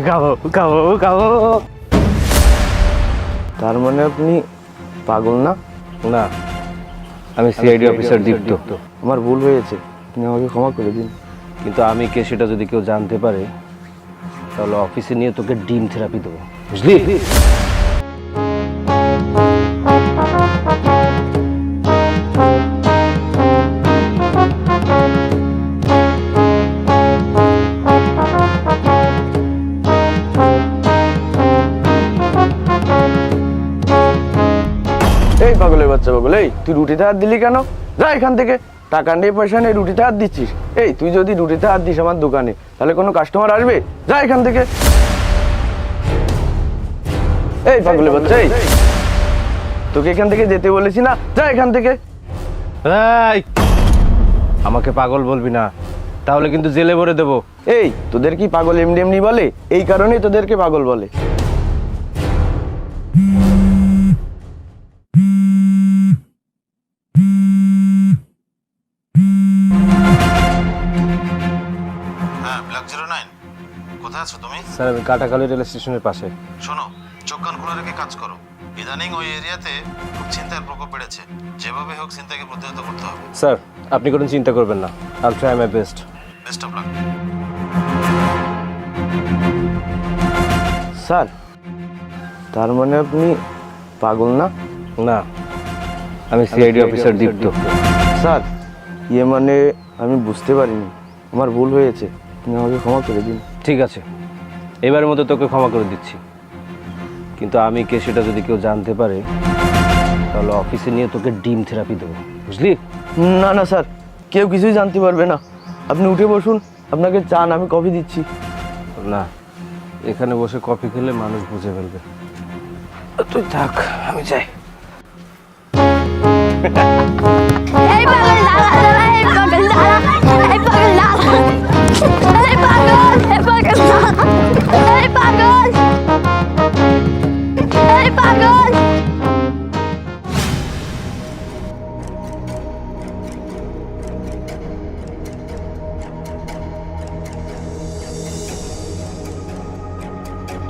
খাবো খাবো খাবো। তার মানে আপনি পাগল না? না, আমি সিআইডি অফিসার দীপ্ত। আমার ভুল হয়েছে, আপনি আমাকে ক্ষমা করে দিন। কিন্তু আমি কে সেটা যদি কেউ জানতে পারে তাহলে অফিসে নিয়ে তোকে ডিম থেরাপি দেবো, বুঝলি? এই পাগলের বাচ্চা পাগল, এই তুই রুটিতে হাত দিলি কেন? যা এখান থেকে, টাকা নিয়ে পয়সা নেই, রুটিতে হাত দিচ্ছিস। এই তুই যদি রুটিতে হাত দিস আমার দোকানে, তাহলে কোনো কাস্টমার আসবে? যা এখান থেকে। এই পাগলের বাচ্চা, এই তোকে এখান থেকে যেতে বলেছি না, যা এখান থেকে। আমাকে পাগল বলবি না, তাহলে কিন্তু জেলে ভরে দেবো। এই তোদের কি পাগল এমনি এমনি বলে? এই কারণেই তোদেরকে পাগল বলে। কোথায় আছো তুমি? স্যার আমি কাটাখালী রেল স্টেশনের পাশে। শোনো, চোখ কান খোলা রেখে কাজ করো। ইদানিং ওই এরিয়াতে খুব চিন্তার প্রকোপ বেড়েছে। যেভাবে হোক চিন্তাকে প্রতিহত করতে হবে। স্যার আপনি কোনো চিন্তা করবেন না, আইল try my best. Best of luck. Sir তার মানে আপনি পাগল না? না, আমি সিআইডি অফিসার দীপ্ত। স্যার ইয়ে মানে আমি বুঝতে পারিনি, আমার ভুল হয়েছে, আপনি আমাকে ক্ষমা করে দিন। ঠিক আছে, এবারের মতো তোকে ক্ষমা করে দিচ্ছি। কিন্তু আমি কে সেটা যদি কেউ জানতে পারে তাহলে অফিসে নিয়ে তোকে ডিম থেরাপি দেবো, বুঝলি? না না স্যার, কেউ কিছুই জানতে পারবে না। আপনি উঠে বসুন, আপনাকে চান আমি কফি দিচ্ছি। না, এখানে বসে কফি খেলে মানুষ বুঝে ফেলবে। তুই থাক, আমি যাই। এই পাগল দাঁড়া দাঁড়া, এই পাগল দাঁড়া, এই পাগল দাঁড়া, এই পাগল, এই পাগল দাঁড়া, এই পাগল, এই পাগল।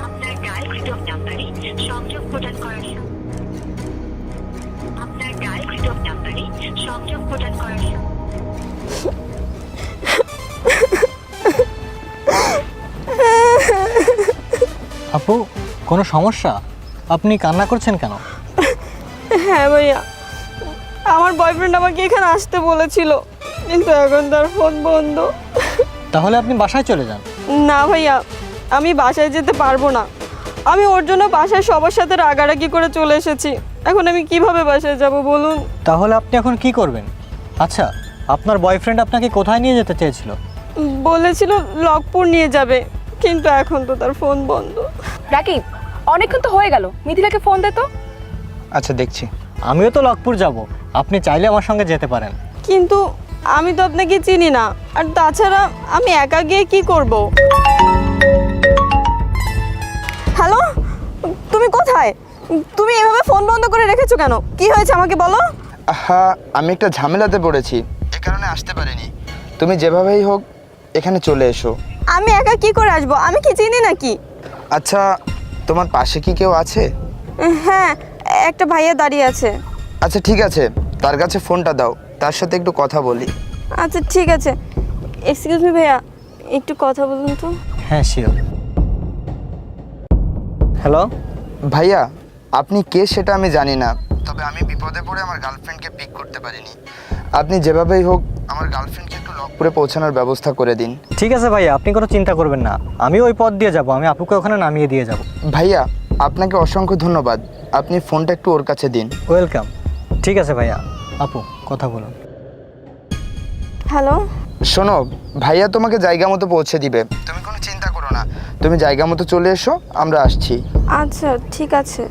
আপনার ডায়ালকৃত নাম্বারে সংযোগ প্রদান করার আপনার ডায়ালকৃত নাম্বারে সংযোগ প্রদান করার আপু, কোনো সমস্যা? আপনি কান্না করছেন কেন? হ্যাঁ ভাইয়া, আমার বয়ফ্রেন্ড আমাকে এখানে আসতে বলেছিল, কিন্তু এখন তার ফোন বন্ধ। তাহলে আপনি বাসায় চলে যান। না ভাইয়া, আমি বাসায় যেতে পারবো না। আমি ওর জন্য বাসায় সবার সাথে রাগারাগি করে চলে এসেছি। এখন আমি কিভাবে বাসায় যাব বলুন? তাহলে আপনি এখন কি করবেন? আচ্ছা, আপনার বয়ফ্রেন্ড আপনাকে কোথায় নিয়ে যেতে চেয়েছিল? বলেছিল লকপুর নিয়ে যাবে, কিন্তু এখন তো তার ফোন বন্ধ। রাকিব, অনেকক্ষণ তো হয়ে গেল, মিথিলাকে ফোন দে তো। আচ্ছা দেখছি। আমিও তো লকপুর যাব, আপনি চাইলে আমার সঙ্গে যেতে পারেন। কিন্তু আমি তো আপনাকে চিনি না, আর তাছাড়া আমি একা গিয়ে কি করব? হ্যালো, তুমি কোথায়? তুমি এভাবে ফোন বন্ধ করে রেখেছো কেন? কি হয়েছে আমাকে বলো। হ্যাঁ, আমি একটা ঝামেলাতে পড়েছি, এ কারণে আসতে পারিনি। তুমি যেভাবেই হোক এখানে চলে এসো। আমি একা কি করে আসবো? আমি কি চিনি নাকি? আচ্ছা, তোমার পাশে কি কেউ আছে? হ্যাঁ, একটা ভাইয়া দাঁড়িয়ে আছে। আচ্ছা ঠিক আছে, তার কাছে ফোনটা দাও, তার সাথে একটু কথা বলি। আচ্ছা ঠিক আছে। এক্সকিউজ মি ভাইয়া, একটু কথা বলুন তো। হ্যাঁ শিওর। হ্যালো ভাইয়া, আপনি কে সেটা আমি জানি না, তবে আমি বিপদে পড়ে আমার গার্লফ্রেন্ডকে পিক করতে পারিনি। আপনি যেভাবেই হোক আমার গার্লফ্রেন্ডকে একটু লকপুরে পৌঁছানোর ব্যবস্থা করে দিন। ঠিক আছে ভাইয়া, আপনি কোনো চিন্তা করবেন না, আমি ওই পথ দিয়ে যাব, আমি আপুকে ওখানে নামিয়ে দিয়ে যাব। ভাইয়া আপনাকে অসংখ্য ধন্যবাদ, আপনি ফোনটা একটু ওর কাছে দিন। ওয়েলকাম। ঠিক আছে ভাইয়া, আপু কথা বলুন। হ্যালো, শোনো, ভাইয়া তোমাকে জায়গা মতো পৌঁছে দিবে, তুমি কোনো চিন্তা করো না। তুমি জায়গা মতো চলে এসো, আমরা আসছি। আচ্ছা ঠিক আছে।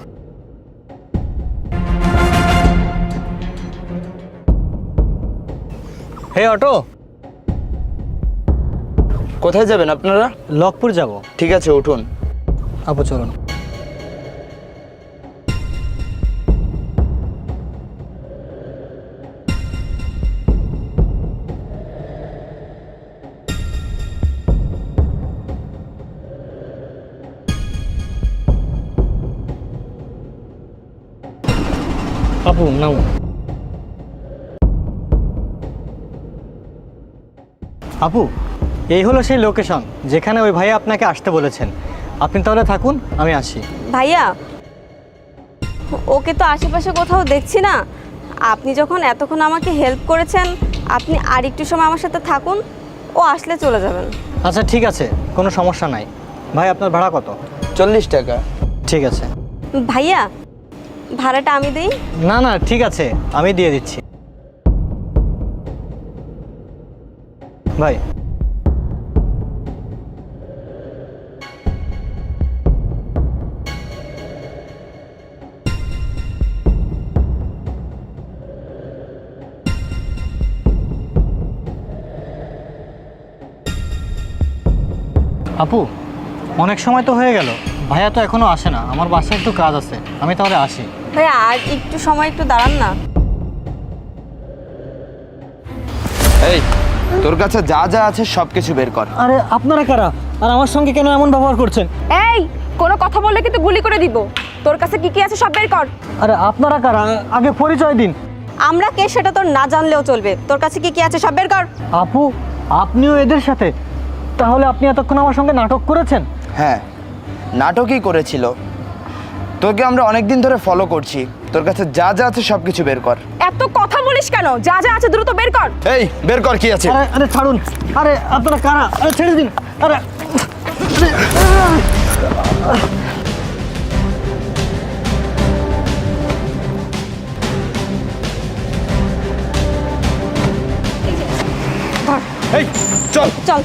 হে অটো, কোথায় যাবেন আপনারা? লকপুর যাব। ঠিক আছে, উঠুন। আপু চলুন। আপু নাও। আপু এই হলো সেই লোকেশন যেখানে ওই ভাইয়া আপনাকে আসতে বলেছেন। আপনি তাহলে থাকুন, আমি আসি। ভাইয়া, ওকে তো আশেপাশে কোথাও দেখছি না। আপনি যখন এতক্ষণ আমাকে হেল্প করেছেন, আপনি আর একটু সময় আমার সাথে থাকুন, ও আসলে চলে যাবেন। আচ্ছা ঠিক আছে, কোনো সমস্যা নাই। ভাই আপনার ভাড়া কত? 40 টাকা। ঠিক আছে। ভাইয়া, ভাড়াটা আমি দিই? না না ঠিক আছে, আমি দিয়ে দিচ্ছি। ভাই আপু, অনেক সময় তো হয়ে গেল, ভাইয়া তো এখনো আসে না। আমার বাসায় একটু কাজ আছে, আমি তাহলে আসি। ভাইয়া আর একটু সময় একটু দাঁড়ান না। এই, তোর কাছে যা যা আছে সব কিছু বের কর। আরে আপনারা কারা, আর আমার সঙ্গে কেন এমন ব্যবহার করছেন? এই, কোনো কথা বললে কিন্তু গুলি করে দিব। তোর কাছে কি কি আছে সব বের কর। আরে আপনারা কারা, আগে পরিচয় দিন। আমরা কে সেটা তোর না জানলেও চলবে। তোর কাছে কি কি আছে সব বের কর। আপু আপনিও এদের সাথে? তাহলে আপনি এতক্ষণ আমার সঙ্গে নাটক করেছেন? হ্যাঁ, নাটকই করেছিল। তোকে আমরা অনেক দিন ধরে ফলো করছি। তোর কাছে যা যা আছে সব কিছু বের কর। এত কথা বলিস কেন? যা যা আছে দ্রুত বের কর। এই, বের কর কি আছে। আরে আরে ছাড়ুন, আরে আপনারা কারা, আরে ছেড়ে দিন। আরে এই চল চল।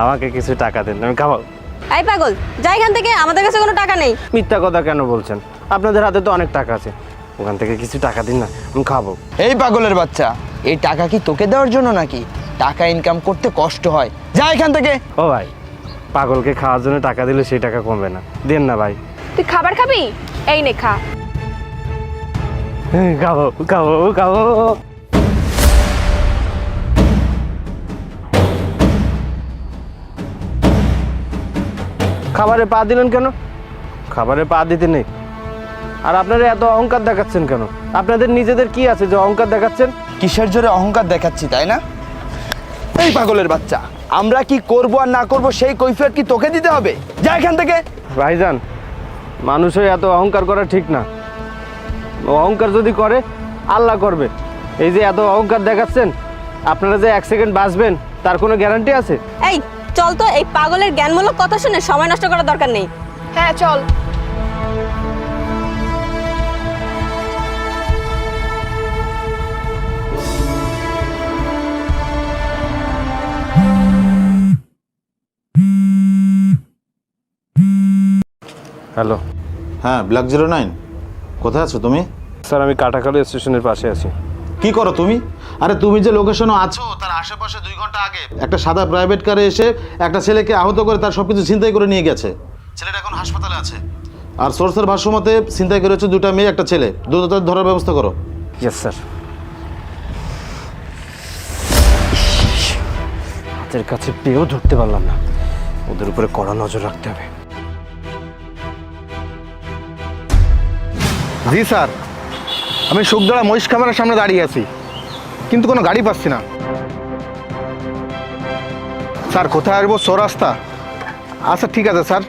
আমাকে কিছু টাকা দেন, আমি খাবো। এই পাগল, যাই এখান থেকে, আমাদের কাছে কোনো টাকা নেই। মিথ্যা কথা কেন বলছেন? আপনাদের হাতে তো অনেক টাকা আছে, ওখান থেকে কিছু টাকা দিন না, আমি খাবো। এই পাগলের বাচ্চা, এই টাকা কি তোকে দেওয়ার জন্য নাকি? টাকা ইনকাম করতে কষ্ট হয়, যা এখান থেকে। ও ভাই, পাগলকে খাওয়ার জন্য টাকা দিলে সেই টাকা কমবে না, দেন না ভাই। তুই খাবার খাবি? এই নে খা। খাবো খাবো খাবো। খাবারে পা দিলেন কেন? খাবারে পা দিতে নেই। আর আপনারা এত অহংকার দেখাচ্ছেন কেন? আপনাদের নিজেদের কি আছে যে অহংকার দেখাচ্ছেন? কিসের জোরে অহংকার দেখাচ্ছি, তাই না? এই পাগলের বাচ্চা, আমরা কি করব আর না করব সেই কৈফিয়ত কি তোকে দিতে হবে? যা এখান থেকে। ভাইজান, মানুষের এত অহংকার করা ঠিক না। অহংকার যদি করে, আল্লাহ করবে। এই যে এত অহংকার দেখাচ্ছেন, আপনারা যে 1 সেকেন্ড বাঁচবেন তার কোনো গ্যারান্টি আছে? এই চল তো, এই পাগলের জ্ঞানমূলক কথা শুনে সময় নষ্ট করার দরকার নেই। হ্যাঁ চল। হ্যালো হ্যাঁ, ব্ল্যাক 09, কোথায় আছো তুমি? স্যার, আমি কাটাখালী স্টেশনের পাশে আছি। কি করো তুমি? আরে তুমি যে লোকেশনে আছো তার আশেপাশে 2 ঘন্টা আগে একটা সাদা প্রাইভেট কারে এসে একটা ছেলেকে আহত করে তার সবকিছু ছিনতাই করে নিয়ে গেছে। ছেলেটা এখন হাসপাতালে আছে। আর সোর্সের ভাষ্য মতে ছিনতাই করেছে 2টা মেয়ে, একটা ছেলে। দ্রুত ধরার ব্যবস্থা করো। Yes sir. হাতের কাছে পেয়েও ধরতে পারলাম না, ওদের উপরে কড়া নজর রাখতে হবে। জি স্যার, আমি সুখদড়া মহিষ খামারের সামনে দাঁড়িয়ে আছি, কিন্তু কোনো গাড়ি পাচ্ছি না। স্যার কোথায় আসবো? চৌরাস্তা? আচ্ছা ঠিক আছে স্যার,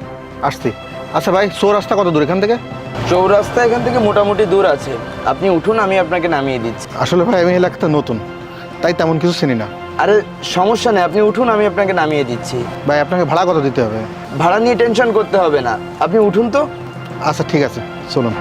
আসছি। আচ্ছা ভাই, চৌরাস্তা কত দূর এখান থেকে? চৌরাস্তা এখান থেকে মোটামুটি দূর আছে, আপনি উঠুন, আমি আপনাকে নামিয়ে দিচ্ছি। আসলে ভাই আমি এলাকাতে নতুন, তাই তেমন কিছু চিনি না। আরে সমস্যা নেই, আপনি উঠুন, আমি আপনাকে নামিয়ে দিচ্ছি। ভাই আপনাকে ভাড়া কত দিতে হবে? ভাড়া নিয়ে টেনশন করতে হবে না, আপনি উঠুন তো। আচ্ছা ঠিক আছে, চলুন।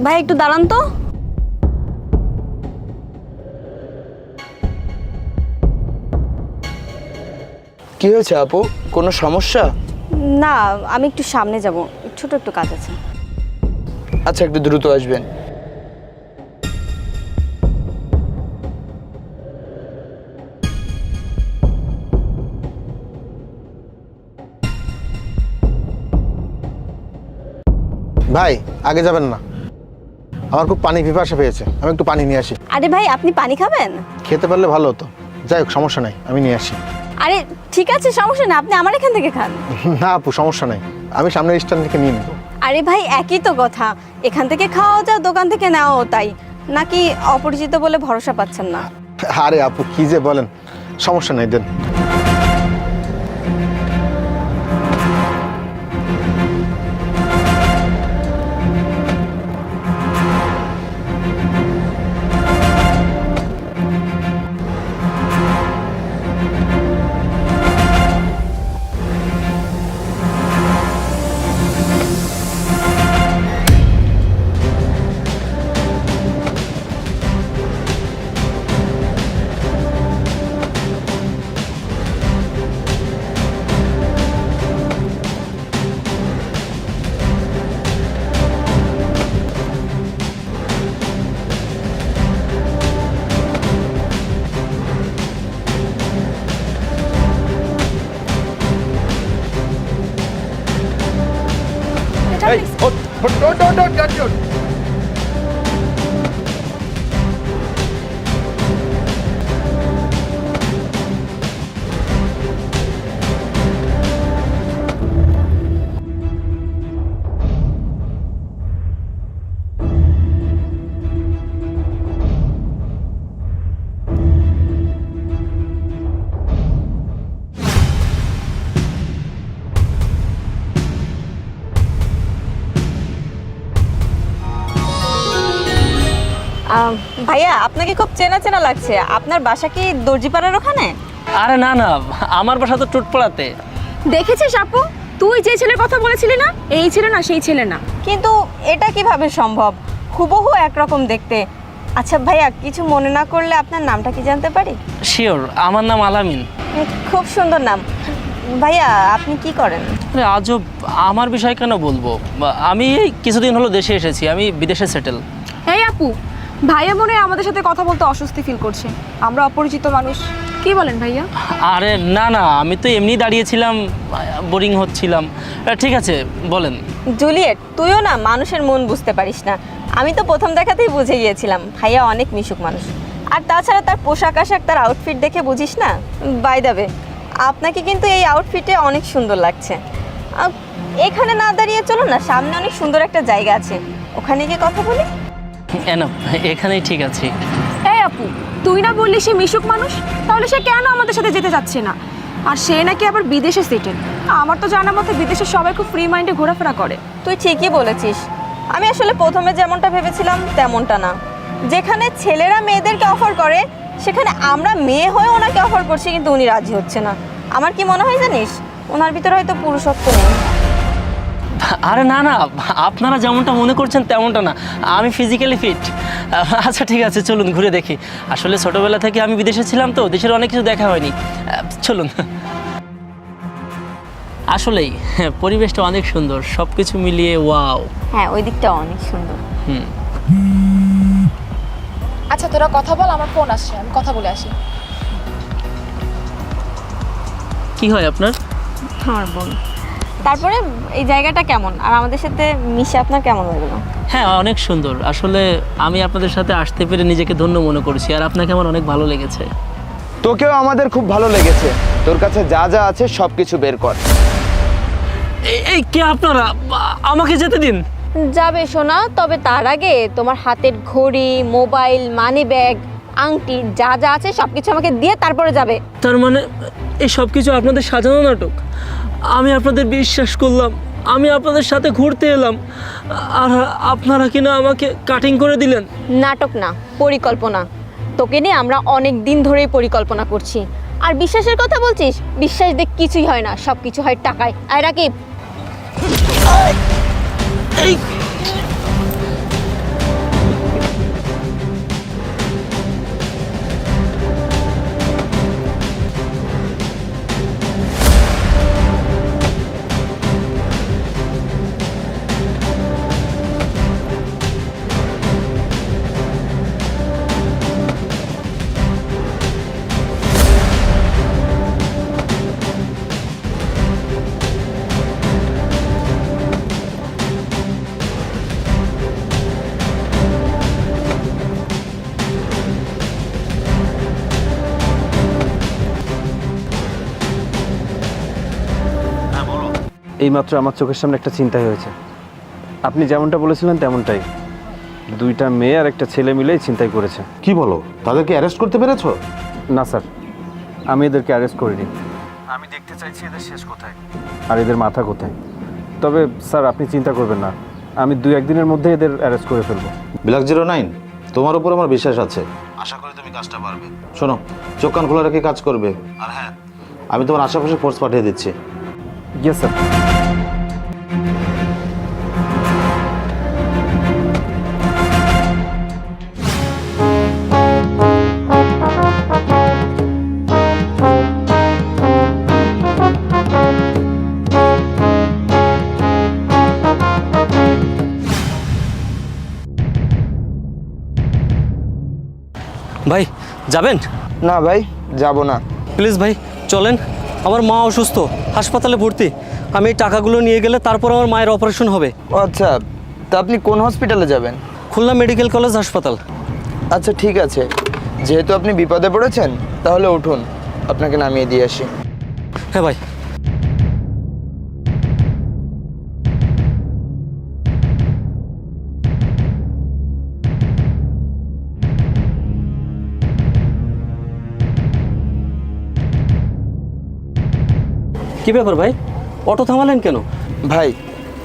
ভাই একটু দাঁড়ান তো। কি হয়েছে আপু, কোনো সমস্যা? না, আমি একটু সামনে যাব, ছোট একটু কাজ আছে। আচ্ছা, একটু দ্রুত আসবেন। ভাই আগে যাবেন না, আমার খুব পানি পিপাসা পেয়েছে, আমি একটু পানি নিয়ে আসি। আরে ভাই, আপনি পানি খাবেন? খেতে পারলে ভালো হতো, যাই হোক সমস্যা নাই, আমি নিয়ে আসি। আরে ঠিক আছে, সমস্যা না, আপনি আমার এখান থেকে খান। না আপু সমস্যা নাই, আমি সামনের স্ট্যান্ড থেকে নিয়ে নেব। আরে ভাই, একই তো কথা, এখান থেকে খাওয়াও যা, দোকান থেকে নেওয়াও তাই। নাকি অপরিচিত বলে ভরসা পাচ্ছেন না? আরে আপু কি যে বলেন, সমস্যা নাই, দেন। ভাইয়া, আপনাকে খুব চেনা চেনা লাগছে। আপনার বাসা কি দর্জিপাড়ার ওখানে? আরে না না, আমার বাসা তো টুটপাড়াতে। দেখেছিস আপু, তুই যে ছেলের কথা বলেছিলি না, এই ছেলে না, সেই ছেলে না। কিন্তু এটা কিভাবে সম্ভব? হুবহু একরকম দেখতে। আচ্ছা ভাইয়া, কিছু মনে না করলে আপনার নামটা কি জানতে পারি? শিওর, আমার নাম আলামিন। খুব সুন্দর নাম। ভাইয়া, আপনি কি করেন? আরে আজব, আমার বিষয় কেন বলবো? আমি এই কিছুদিন হলো দেশে এসেছি, আমি বিদেশে সেটেল। এই আপু, ভাইয়া মনে হয় আমাদের সাথে কথা বলতে অস্বস্তি ফিল করছে। আমরা অপরিচিত মানুষ, কি বলেন ভাইয়া? আরে না না, আমি তো এমনি দাঁড়িয়েছিলাম, বোরিং হচ্ছিলাম। ঠিক আছে, বলেন। জুলিয়েট, তুইও না মানুষের মন বুঝতে পারিস না। আমি তো প্রথম দেখাতেই বুঝে গিয়েছিলাম ভাইয়া অনেক মিশুক মানুষ। আর তাছাড়া তার পোশাক আশাক, তার আউটফিট দেখে বুঝিস না? বাই দ্য ওয়ে, আপনাকে কিন্তু এই আউটফিটে অনেক সুন্দর লাগছে। এখানে না দাঁড়িয়ে চলুন না, সামনে অনেক সুন্দর একটা জায়গা আছে, ওখানে গিয়ে কথা বলি। এখানেই ঠিক আছে। এই আপু, তুই না বললি সে মিশুক মানুষ, তাহলে সে কেন আমাদের সাথে যেতে চাচ্ছে না? আর সে নাকি আবার বিদেশে সেটেল। আমার তো জানার মতে বিদেশে সবাই খুব ফ্রি মাইন্ডে ঘোরাফেরা করে। তুই ঠিকই বলেছিস, আমি আসলে প্রথমে যেমনটা ভেবেছিলাম তেমনটা না। যেখানে ছেলেরা মেয়েদেরকে অফার করে, সেখানে আমরা মেয়ে হয়ে ওনাকে অফার করছি, কিন্তু উনি রাজি হচ্ছে না। আমার কি মনে হয় জানিস, ওনার ভিতরে হয়তো পুরুষত্ব নেই। আরে না না, আপনারা যেমনটা মনে করছেন তেমনটা না, আমি ফিজিক্যালি ফিট। আচ্ছা ঠিক আছে, চলুন ঘুরে দেখি। আসলে ছোটবেলা থেকে আমি বিদেশে ছিলাম, তো দেশের অনেক কিছু দেখা হয়নি। চলুন। আসলেই পরিবেশটা অনেক সুন্দর, সব কিছু মিলিয়ে ওয়াও। হ্যাঁ, ওই দিকটা অনেক সুন্দর। আচ্ছা তোরা কথা বল, আমার ফোন আসছে, আমি কথা বলে আসি। কি হয় আপনার? আমার বোন। তারপরে এই জায়গাটা কেমন, আর আমাদের সাথে মিশে আপনার কেমন লাগলো? হ্যাঁ, অনেক সুন্দর। আসলে আমি আপনাদের সাথে আসতে পেরে নিজেকে ধন্য মনে করছি, আর আপনাকে আমার অনেক ভালো লেগেছে। তোকেও আমাদের খুব ভালো লেগেছে। তোর কাছে যা যা আছে সব কিছু বের কর। এই কে আপনারা? আমাকে যেতে দিন। যাবে সোনা, তবে তার আগে তোমার হাতের ঘড়ি, মোবাইল, মানি ব্যাগ, আংটি যা যা আছে সব কিছু আমাকে দিয়ে তারপরে যাবে। তার মানে এই সব কিছু আপনাদের সাজানো নাটক? আমি আপনাদের বিশ্বাস করলাম, আমি আপনাদের সাথে ঘুরতে এলাম, আর আপনারা কিনা আমাকে কাটিং করে দিলেন। নাটক না, পরিকল্পনা। তোকে নিয়ে আমরা অনেক দিন ধরেই পরিকল্পনা করছি। আর বিশ্বাসের কথা বলছিস, বিশ্বাস দেখ কিছুই হয় না, সব কিছু হয় টাকায়। আর রাকিব, এইমাত্র আমার চোখের সামনে একটা চিন্তাই হয়েছে। আপনি যেমনটা বলেছিলেন তেমনটাই, 2টা মেয়ে আর একটা ছেলে মিলেই চিন্তাই করেছে। কি বলো, তাদেরকে অ্যারেস্ট করতে পেরেছো? না স্যার, আমি এদেরকে অ্যারেস্ট করিনি। আমি দেখতে চাইছি এদের শেষ কোথায় আর এদের মাথা কোথায়। তবে স্যার আপনি চিন্তা করবেন না, আমি 2-1 দিনের মধ্যে এদের অ্যারেস্ট করে ফেলবো। ব্ল্যাক09, তোমার উপর আমার বিশ্বাস আছে, আশা করি তুমি কাজটা পারবে। শোনো, চোখ কান খোলা রেখে কাজ করবে। আর হ্যাঁ, আমি তোমার আশেপাশে ফোর্স পাঠিয়ে দিচ্ছি। Yes sir. ভাই যাবেন? না ভাই, যাব না। প্লিজ ভাই চলেন, আমার মা অসুস্থ, হাসপাতালে ভর্তি। আমি এই টাকাগুলো নিয়ে গেলে তারপর আমার মায়ের অপারেশন হবে। ও আচ্ছা, তা আপনি কোন হসপিটালে যাবেন? খুলনা মেডিকেল কলেজ হাসপাতাল। আচ্ছা ঠিক আছে, যেহেতু আপনি বিপদে পড়েছেন তাহলে উঠুন, আপনাকে নামিয়ে দিয়ে আসি। হ্যাঁ ভাই। কি ব্যাপার ভাই, অটো থামালেন কেন? ভাই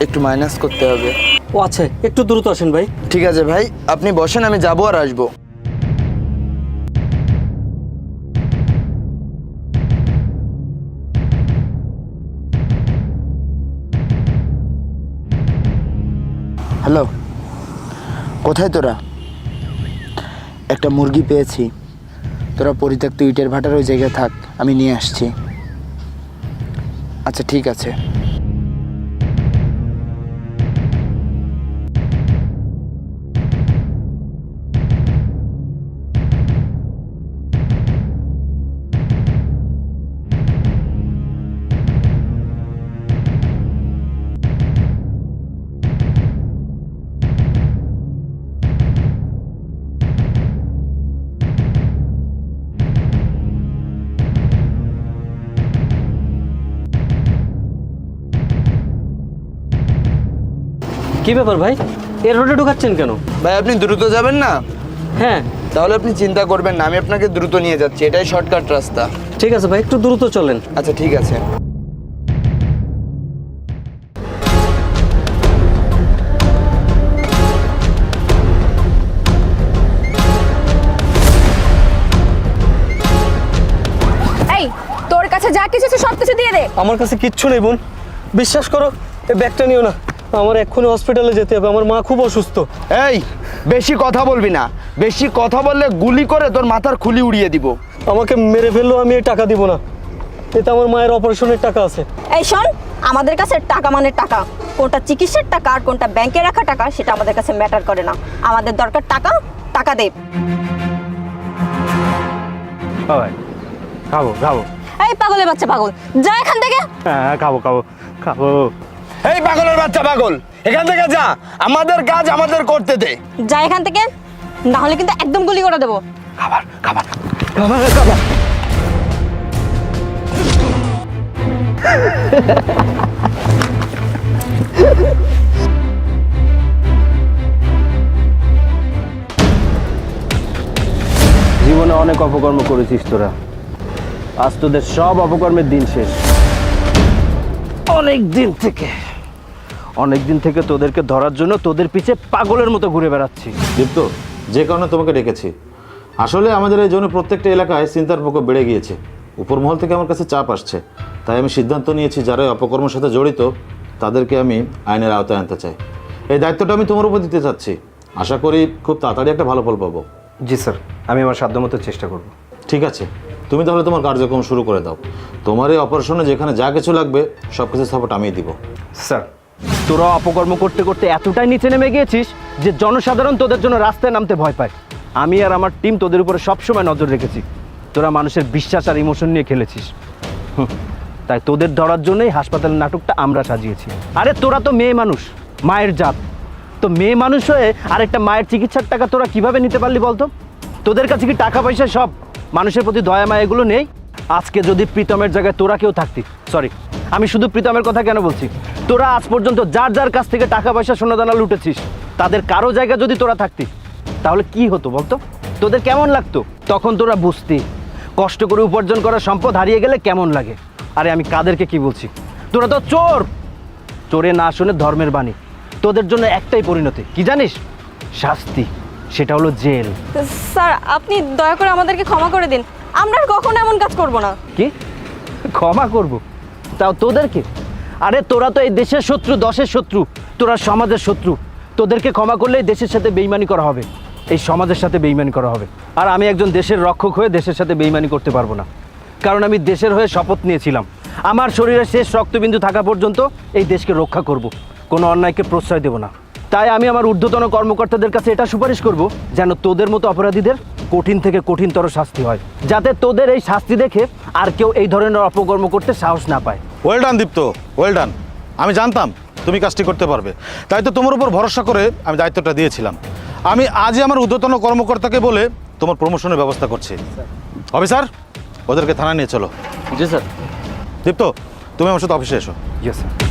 একটু মাইনাস করতে হবে। ও আচ্ছা, একটু দ্রুত আসেন ভাই। ঠিক আছে ভাই, আপনি বসেন, আমি যাবো আর আসবো। হ্যালো, কোথায় তোরা? একটা মুরগি পেয়েছি, তোরা পরিত্যক্ত ইটের ভাটার ওই জায়গায় থাক, আমি নিয়ে আসছি। আচ্ছা ঠিক আছে। কি ব্যাপার ভাই, এর রোডে ঢুকাচ্ছেন কেন? ভাই আপনি দ্রুত যাবেন না? হ্যাঁ। তাহলে আপনি চিন্তা করবেন না, আমি আপনাকে দ্রুত নিয়ে যাচ্ছি, এটাই শর্টকাট রাস্তা। ঠিক আছে ভাই, একটু দ্রুত চলেন। আচ্ছা ঠিক আছে। এই, তোর কাছে যা কিছু আছে সব কিছু দিয়ে দে। আমার কাছে কিচ্ছু নেই বোন, বিশ্বাস করো, এই ব্যাগটা নিও না, আমার এক্ষুনি হসপিটালে যেতে হবে, আমার মা খুব অসুস্থ। এই বেশি কথা বলবি না, বেশি কথা বললে গুলি করে তোর মাথার খুলি উড়িয়ে দিব। আমাকে মেরে ফেললেও আমি এই টাকা দিব না, এতে আমার মায়ের অপারেশনের টাকা আছে। এই শোন, আমাদের কাছে টাকা মানে টাকা, কোনটা চিকিৎসার টাকা আর কোনটা ব্যাংকে রাখা টাকা সেটা আমাদের কাছে ম্যাটার করে না। আমাদের দরকার টাকা, টাকা দে। ভাই খাবো খাবো। এই পাগলের বাচ্চা পাগল, যা এখান থেকে। হ্যাঁ খাবো খাবো খাবো। এই পাগলের বাচ্চা পাগল, এখান থেকে যা, আমাদের কাজ আমাদের করতে দে। যা এখান থেকে, না হলে কিন্তু একদম গুলি করে দেবো। খাবার খাবার খাবার খাবার। জীবনে অনেক অপকর্ম করেছিস তোরা, আজ তোদের সব অপকর্মের দিন শেষ। অনেক দিন থেকে তোদেরকে ধরার জন্য তোদের পিছে পাগলের মতো ঘুরে বেড়াচ্ছি। দীপ্ত, যে কারণে তোমাকে ডেকেছি, আসলে আমাদের এই জন্য প্রত্যেকটা এলাকায় চিন্তার প্রকোপ বেড়ে গিয়েছে। উপর মহল থেকে আমার কাছে চাপ আসছে, তাই আমি সিদ্ধান্ত নিয়েছি যারা এই অপকর্মের সাথে জড়িত তাদেরকে আমি আইনের আওতায় আনতে চাই। এই দায়িত্বটা আমি তোমার উপর দিতে চাচ্ছি, আশা করি খুব তাড়াতাড়ি একটা ভালো ফল পাবো। জি স্যার, আমি আমার সাধ্যমতো চেষ্টা করব। ঠিক আছে, তুমি তাহলে তোমার কার্যক্রম শুরু করে দাও। তোমার এই অপারেশনে যেখানে যা কিছু লাগবে সব কিছু সাপোর্ট আমিই দিব। স্যার, তোরা অপকর্ম করতে করতে এতটাই নিচে নেমে গিয়েছিস যে জনসাধারণ তোদের জন্য রাস্তায় নামতে ভয় পায়। আমি আর আমার টিম তোদের উপরে সবসময় নজর রেখেছি। তোরা মানুষের বিশ্বাস আর ইমোশন নিয়ে খেলেছিস, তাই তোদের ধরার জন্যই হাসপাতালের নাটকটা আমরা সাজিয়েছি। আরে তোরা তো মেয়ে মানুষ, মায়ের জাত, তো মেয়ে মানুষ হয়ে আরেকটা মায়ের চিকিৎসার টাকা তোরা কিভাবে নিতে পারলি বলতো? তোদের কাছে কি টাকা পয়সা সব, মানুষের প্রতি দয়া মায়া এগুলো নেই? আজকে যদি প্রীতমের জায়গায় তোরা কেউ থাকতি, সরি আমি শুধু প্রীতমের কথা কেন বলছি, তোরা আজ পর্যন্ত যার যার কাছ থেকে টাকা পয়সা সোনাদানা লুটেছিস, তাদের কারো জায়গায় যদি তোরা থাকতি তাহলে কি হতো বলতো? তোদের কেমন লাগতো? তখন তোরা বুঝতি কষ্ট করে উপার্জন করা সম্পদ হারিয়ে গেলে কেমন লাগে। আরে আমি কাদেরকে কি বলছি, তোরা তো চোর। চোরে না শুনে ধর্মের বাণী। তোদের জন্য একটাই পরিণতি, কি জানিস? শাস্তি, সেটা হলো জেল। স্যার আপনি দয়া করে আমাদেরকে ক্ষমা করে দিন, আমরা আর কখনো এমন কাজ করব না। কি ক্ষমা করব? তাও তোদেরকে? আরে তোরা তো এই দেশের শত্রু, দশের শত্রু, তোরা সমাজের শত্রু। তোদেরকে ক্ষমা করলে এই দেশের সাথে বেইমানি করা হবে, এই সমাজের সাথে বেইমানি করা হবে। আর আমি একজন দেশের রক্ষক হয়ে দেশের সাথে বেইমানি করতে পারবো না, কারণ আমি দেশের হয়ে শপথ নিয়েছিলাম আমার শরীরের শেষ রক্তবিন্দু থাকা পর্যন্ত এই দেশকে রক্ষা করব, কোনো অন্যায়কে প্রশ্রয় দেব না। তাই আমি আমার ঊর্ধ্বতন কর্মকর্তাদের কাছে এটা সুপারিশ করব যেন তোদের মতো অপরাধীদের কঠিন থেকে কঠিনতর শাস্তি হয়, যাতে তোদের এই শাস্তি দেখে আর কেউ এই ধরনের অপকর্ম করতে সাহস না পায়। ওয়েল ডান দীপ্ত, ওয়েল ডান। আমি জানতাম তুমি কাজটি করতে পারবে, তাই তো তোমার উপর ভরসা করে আমি দায়িত্বটা দিয়েছিলাম। আমি আজই আমার ঊর্ধ্বতন কর্মকর্তাকে বলে তোমার প্রমোশনের ব্যবস্থা করছি। অফিসার, ওদেরকে থানায় নিয়ে চলো। জি স্যার। দীপ্ত, তুমি আমার সাথে অফিসে এসো। Yes sir.